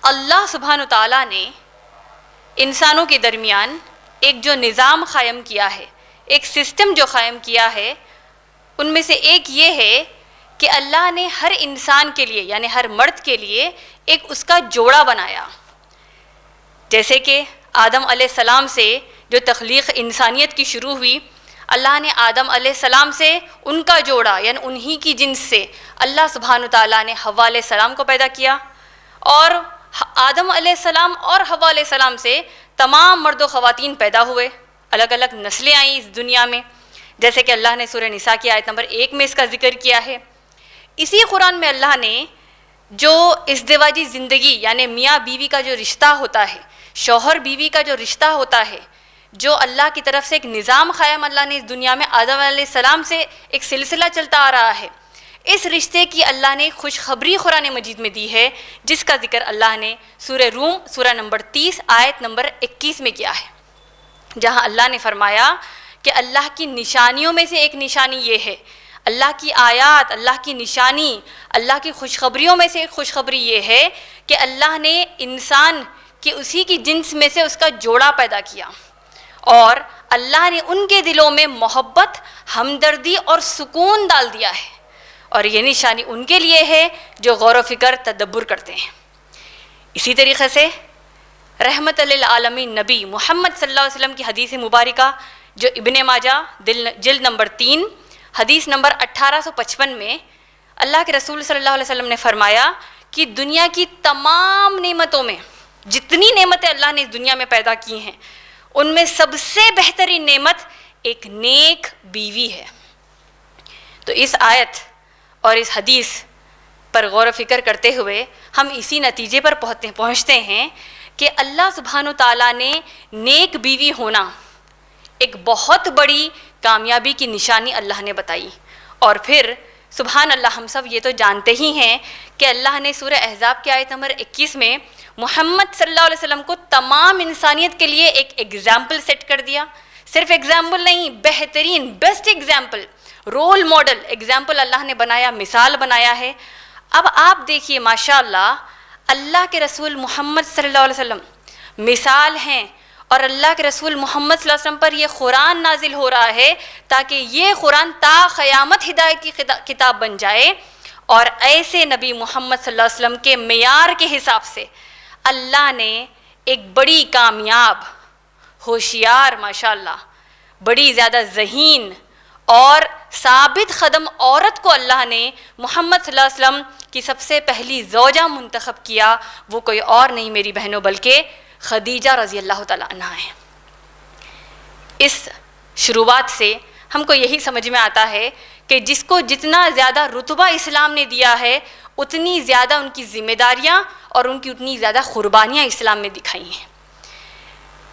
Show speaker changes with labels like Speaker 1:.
Speaker 1: اللہ سبحانہ تعالیٰ نے انسانوں کے درمیان ایک جو نظام قائم کیا ہے، ایک سسٹم جو قائم کیا ہے، ان میں سے ایک یہ ہے کہ اللہ نے ہر انسان کے لیے یعنی ہر مرد کے لیے ایک اس کا جوڑا بنایا. جیسے کہ آدم علیہ السلام سے جو تخلیق انسانیت کی شروع ہوئی، اللہ نے آدم علیہ السلام سے ان کا جوڑا یعنی انہی کی جنس سے اللہ سبحانہ تعالیٰ نے حوا علیہ السلام کو پیدا کیا، اور آدم علیہ السلام اور حوا علیہ السلام سے تمام مرد و خواتین پیدا ہوئے، الگ الگ نسلیں آئیں اس دنیا میں، جیسے کہ اللہ نے سورہ نساء کی آیت نمبر 1 میں اس کا ذکر کیا ہے. اسی قرآن میں اللہ نے جو ازدواجی زندگی یعنی میاں بیوی کا جو رشتہ ہوتا ہے، شوہر بیوی کا جو رشتہ ہوتا ہے، جو اللہ کی طرف سے ایک نظام قائم اللہ نے اس دنیا میں آدم علیہ السلام سے ایک سلسلہ چلتا آ رہا ہے، اس رشتے کی اللہ نے خوشخبری قرآن مجید میں دی ہے، جس کا ذکر اللہ نے سورہ روم سورہ نمبر 30 آیت نمبر 21 میں کیا ہے، جہاں اللہ نے فرمایا کہ اللہ کی نشانیوں میں سے ایک نشانی یہ ہے، اللہ کی آیات، اللہ کی نشانی، اللہ کی خوشخبریوں میں سے ایک خوشخبری یہ ہے کہ اللہ نے انسان کی اسی کی جنس میں سے اس کا جوڑا پیدا کیا، اور اللہ نے ان کے دلوں میں محبت، ہمدردی اور سکون ڈال دیا ہے، اور یہ نشانی ان کے لیے ہے جو غور و فکر تدبر کرتے ہیں. اسی طریقے سے رحمت للعالمین نبی محمد صلی اللہ علیہ وسلم کی حدیث مبارکہ جو ابن ماجہ جلد نمبر 3 حدیث نمبر 1855 میں اللہ کے رسول صلی اللہ علیہ وسلم نے فرمایا کہ دنیا کی تمام نعمتوں میں جتنی نعمتیں اللہ نے اس دنیا میں پیدا کی ہیں، ان میں سب سے بہترین نعمت ایک نیک بیوی ہے. تو اس آیت اور اس حدیث پر غور و فکر کرتے ہوئے ہم اسی نتیجے پر پہنچتے ہیں کہ اللہ سبحانہ تعالیٰ نے نیک بیوی ہونا ایک بہت بڑی کامیابی کی نشانی اللہ نے بتائی. اور پھر سبحان اللہ، ہم سب یہ تو جانتے ہی ہیں کہ اللہ نے سورہ احزاب کی آیت نمبر 21 میں محمد صلی اللہ علیہ وسلم کو تمام انسانیت کے لیے ایک ایگزامپل سیٹ کر دیا. صرف ایگزامپل نہیں، بہترین best example, role model example اللہ نے بنایا، مثال بنایا ہے. اب آپ دیکھیے ماشاءاللہ، اللہ کے رسول محمد صلی اللہ علیہ وسلم مثال ہیں، اور اللہ کے رسول محمد صلی اللہ علیہ وسلم پر یہ قرآن نازل ہو رہا ہے تاکہ یہ قرآن تا قیامت ہدایت کی کتاب بن جائے. اور ایسے نبی محمد صلی اللہ علیہ وسلم کے معیار کے حساب سے اللہ نے ایک بڑی کامیاب، ہوشیار، ماشاءاللہ بڑی زیادہ ذہین اور ثابت قدم عورت کو اللہ نے محمد صلی اللہ علیہ وسلم کی سب سے پہلی زوجہ منتخب کیا. وہ کوئی اور نہیں میری بہنوں بلکہ خدیجہ رضی اللہ تعالیٰ عنہا ہے. اس شروعات سے ہم کو یہی سمجھ میں آتا ہے کہ جس کو جتنا زیادہ رتبہ اسلام نے دیا ہے، اتنی زیادہ ان کی ذمہ داریاں اور ان کی اتنی زیادہ قربانیاں اسلام میں دکھائی ہیں.